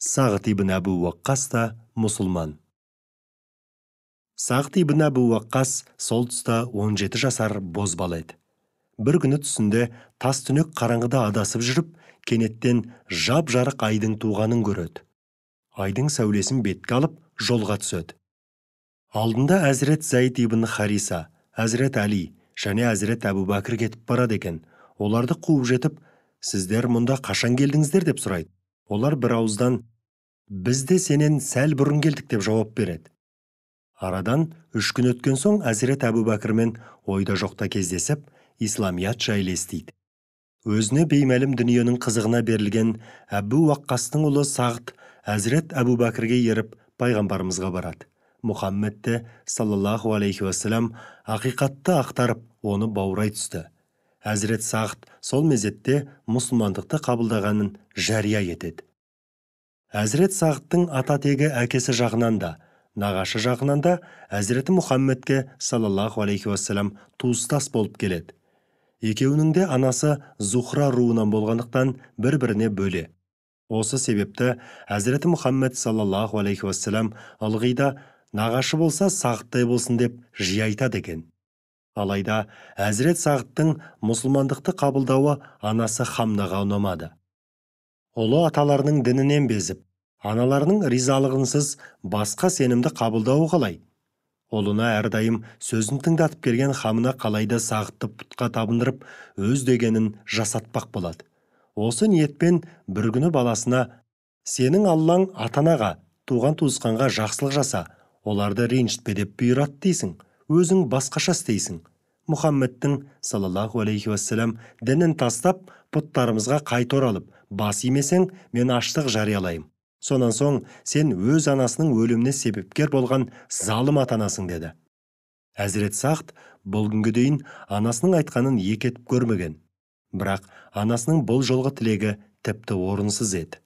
Сағд ибн Әбу Уаққас та мұсылман. Сағд ибн Әбу Уаққас сол тұста 17 жасар бозбала еді. Бір күні түсінде тас түнек қараңғыда адасып жүріп, кенеттен жап-жарық айдың туғанын көреді. Айдың сәулесін бетке алып жолға түседі. Алдында Әзірет Зайд ибн Хариса, Әзірет Әли және Әзірет Әбу Бәкір кетіп барады екен. Оларды қуып жетіп, сіздер мұнда қашан келдіңіздер деп сұрайды. Олар бір ауыздан, біз де сенен сәл бұрын келдік деп жауап береді. Арадан 3 күн өткен соң Әзірет Әбу Бәкірмен ойда жоқта кездесіп, исламият жайлы естиді. Өзіне беймәлім дүниенің қызығына берілген Әбу Уаққастың ұлы Сағд Әзірет Әбу Бәкірге еріп пайғамбарымызға барады. Мұхаммедті саллаллаху алейхи уассалам ақиқатты ақтарып, оны баурай түсті. Әзірет Сағд сол мезетте мұсылмандықты қабылдағанын жария етеді. Әзірет Сағдтың ата-тегі әкесі жағынан да, нағашы жағынан да Әзіреті Мұхаммедке саллаллаху алейхи уассалам туыстас болып келеді. Екеуінің де анасы Зухра руынан болғандықтан бір-біріне бөле. Осы себепті Әзіреті Мұхаммед саллаллаху алейхи уассалам ылғида нағашы болса Сағдтай болсын деп жиі айтады екен. Алайда Әзірет Сағдтың мұсылмандықты қабылдауы анасы Хамнаға ұнамады. Ұлы аталарының дінінен безіп, аналарының ризалығынсыз басқа сенімді қабылдауы қалай? Ұлына әрдайым сөзін тыңдатып келген Хамна қалайда Сағдты пұтқа табындырып, өз дегенін жасатпақ болады. Осы ниетпен бір күні баласына, сенің Аллаң ата-анаға, туған-туысқанға жақсылық жаса, оларды ренжітпе деп бұйырады дейсің, өзің басқаша істейсің. Мұхаммедтің саллаллаху алейхи уассалам дінін тастап, пұттарымызға қайта оралып, бас имесең, мен аштық жариялайым. Сонан соң сен өз анасының өліміне себепкер болған залым ата-анасың деді. Әзірет Сағд бұл күнге дейін анасының айтқанын екі етіп көрмеген. Бірақ анасының бұл жолғы тілегі тіпті орынсыз еді.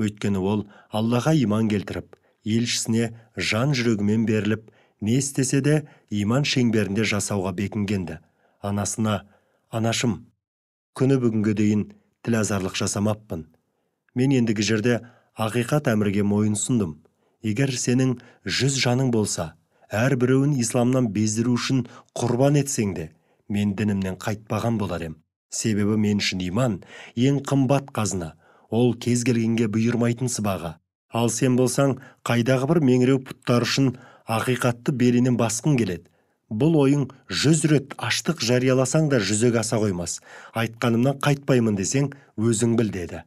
Өйткені ол Аллаға иман келтіріп, елшісіне жан жүрегімен беріліп, не істесе де иман шеңберінде жасауға бекінгенді. Анасына, анашым, күні бүгінге дейін тілазарлық жасамаппын. Мен ендігі жерде ақиқат әмірге мойынсұндым. Егер сенің 100 жаның болса, әр біреуін исламнан бездіру үшін құрбан етсең де, мен дінімнен қайтпаған болар ем. Себебі мен үшін иман ең қымбат қазына, ол кез келгенге бұйырмайтын сыбаға. Ал сен болсаң, қайдағы бір меңіреу пұттар үшін ақиқатты белінен басқың келеді. Бұл ойың 100 рет аштық жарияласаң да жүзеге аса қоймас. Айтқанымнан қайтпаймын десең, өзің біл деді.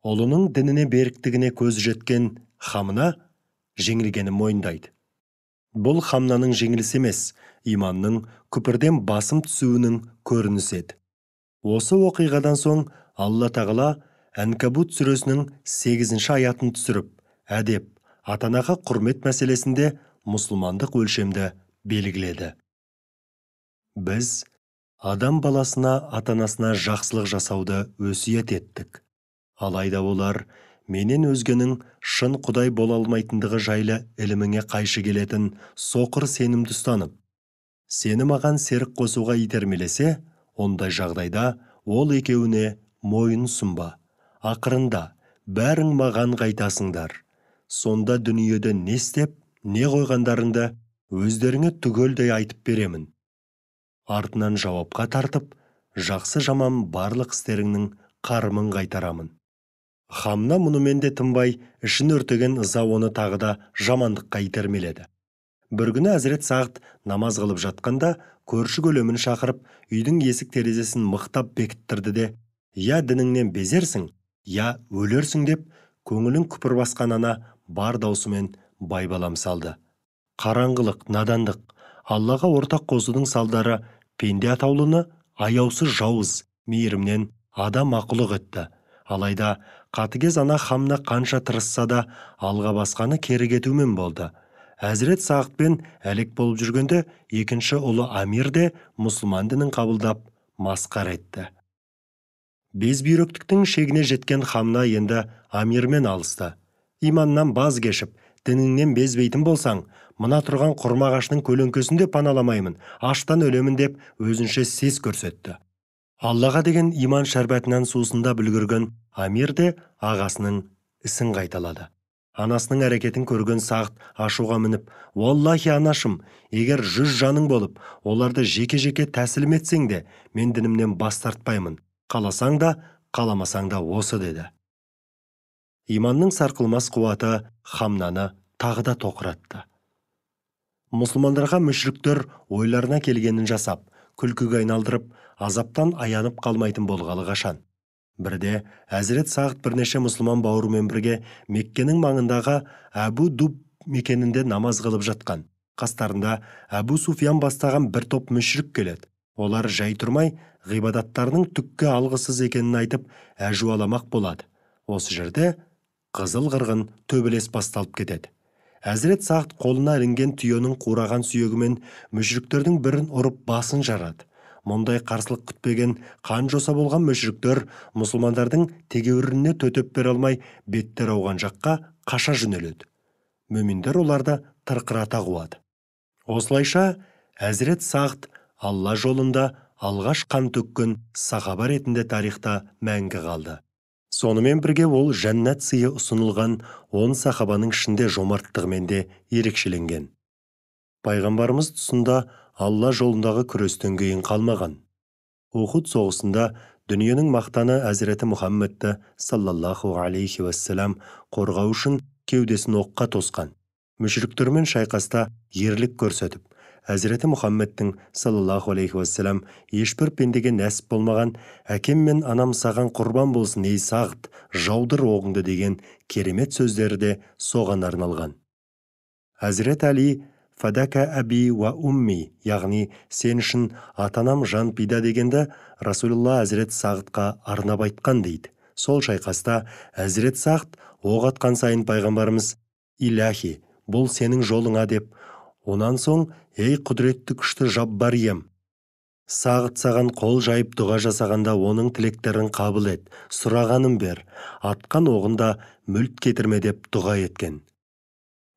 Ұлының дініне беріктігіне көзі жеткен Хамна жеңілгенін мойындайды. Бұл Хамнаның жеңілісі емес, иманның күпірден басым түсуінің көрінісі еді. Осы оқиғадан соң Алла тағала Әнкабут сүресінің 8-ші аятын түсіріп, әдеп, ата-анаға құрмет мәселесінде мұсылмандық өлшемді белгіледі. Біз адам баласына ата-анасына жақсылық жасауды өсиет еттік. Алайда олар менен өзгенің шын құдай бола алмайтындығы жайлы іліміңе қайшы келетін соқыр сенімді ұстанып, сені маған серік қосуға итермелесе, ондай жағдайда ол екеуіне мойын ұсынба. Ақырында бәрің маған қайтасыңдар. Сонда дүниеде не істеп, не қойғандарыңды өздеріңе түгелдей айтып беремін. Артынан жауапқа тартып, жақсы жаман барлық істеріңнің қарымын қайтарамын. Хамна мұнымен де тынбай, ішін өртеген ыза оны тағы да жамандыққа итермеледі. Бір күні Әзірет Сағд намаз қылып жатқанда, көрші көлемін шақырып, үйдің есік терезесін мықтап бекіттірді де, я дініңнен безерсің, я өлерсің деп, көңілін күпір басқан ана бар даусымен байбалам салды. Қараңғылық, надандық, Аллаға ортақ қосудың салдары пенде атаулыны аяусыз жауыз, мейірімнен адам мақұлық етті. Алайда қатыгез ана Хамна қанша тырысса да алға басқаны кері кетумен болды. Әзірет Сағдпен әлек болып жүргенде екінші ұлы Амир де мұсылман дінін қабылдап масқара етті. Безбүйректіктің шегіне жеткен Хамна енді Амирмен алысты. Иманнан баз кешіп, дініңнен безбейтін болсаң, мына тұрған құрма ағашының көлеңкесінде паналамаймын, аштан өлемін деп өзінше сес көрсетті. Аллаға деген иман шәрбәтінен сусында бүлгірген Амир де ағасының ісін қайталады. Анасының әрекетін көрген Сағд ашуға мініп: «Уаллахи анашым, егер 100 жаның болып, оларды жеке-жеке тәсілім етсең де, мен дінімнен бас тартпаймын. Қаласаң да, қаламасаң да осы» деді. Иманның сарқылмас қуаты Хамнаны тағы да тоқыратты. Мұсылмандарға мүшриктер ойларына келгенін жасап, күлкіге айналдырып, азаптан аянып қалмайтын болғалы қашан. Бірде Әзірет Сағд бірнеше мұсылман бауырымен бірге Меккенің маңындағы Әбу Дуб мекенінде намаз қылып жатқан. Қастарында Әбу Суфиян бастаған бір топ мүшрик келеді. Олар жай тұрмай ғибадаттарының түкке алғысыз екенін айтып, әжуаламақ болады. Осы жерде қызыл қырғын төбелес басталып кетеді. Әзірет Сағд қолына ілінген түйенің қураған сүйегімен мүшриктердің бірін ұрып басын жарады. Мұндай қарсылық күтпеген қан жоса болған мүшриктер мұсылмандардың тегеурініне төтеп бере алмай, беттер ауған жаққа қаша жөнеледі. Мүминдер оларды тырқырата қуады. Осылайша Әзірет Сағд Алла жолында алғаш қан төккен сахаба ретінде тарихта мәңгі қалды. Сонымен бірге ол жәннат сыйы ұсынылған 10 сахабаның ішінде жомарттығымен де ерекшеленген. Пайғамбарымыз тұсында Алла жолындағы күрестен кейін қалмаған. Ухуд соғысында дүниенің мақтаны Әзіреті Мұхаммедті саллаллаху алейхи уассалам қорғау үшін кеудесін оққа тосқан. Мүшриктермен шайқаста ерлік көрсетіп, Әзіреті Мұхаммедтің саллаллаху алейхи уассалам ешбір пендеге нәсіп болмаған: «Әкем мен анам саған құрбан болсын, ей Сағд, жаудыр оғыңды» деген керемет сөздері де соған арналған. Әзірет Әли «Фадака әби ва умми», яғни «сен үшін атанам жан пида» дегенді Расулулла Әзірет Сағдқа арнап айтқан дейді. Сол шайқаста Әзірет Сағд оқ атқан сайын пайғамбарымыз: «Иләхи, бұл сенің жолыңа» деп, онан соң: «Ей құдіретті күшті жаббар ием, Сағд саған қол жайып дұға жасағанда оның тілектерін қабыл ет, сұрағанын бер, атқан оғында мүлт кетірме» деп дұға еткен.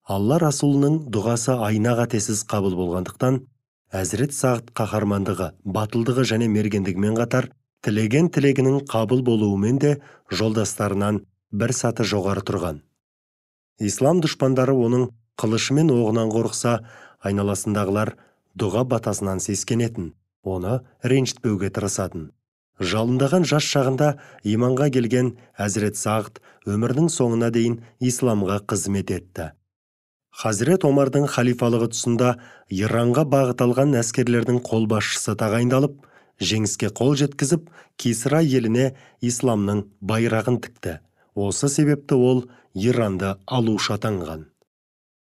Алла Расулының дұғасы айна қатесіз қабыл болғандықтан, Әзірет Сағд қаһармандығы, батылдығы және мергендігімен қатар, тілеген тілегінің қабыл болуымен де жолдастарынан бір саты жоғары тұрған. Ислам дұшпандары оның қылышымен оғынан қорықса, айналасындағылар дұға батасынан сескенетін, оны ренжітпеуге тырысатын. Жалындаған жас шағында иманға келген Әзірет Сағд өмірінің соңына дейін исламға қызмет етті. Хазірет Омардың халифалығы тұсында Иранға бағыт алған әскерлердің қолбасшысы тағайындалып, жеңіске қол жеткізіп, Кисра еліне исламның байрағын тікті. Осы себепті ол Иранды алушы атанған.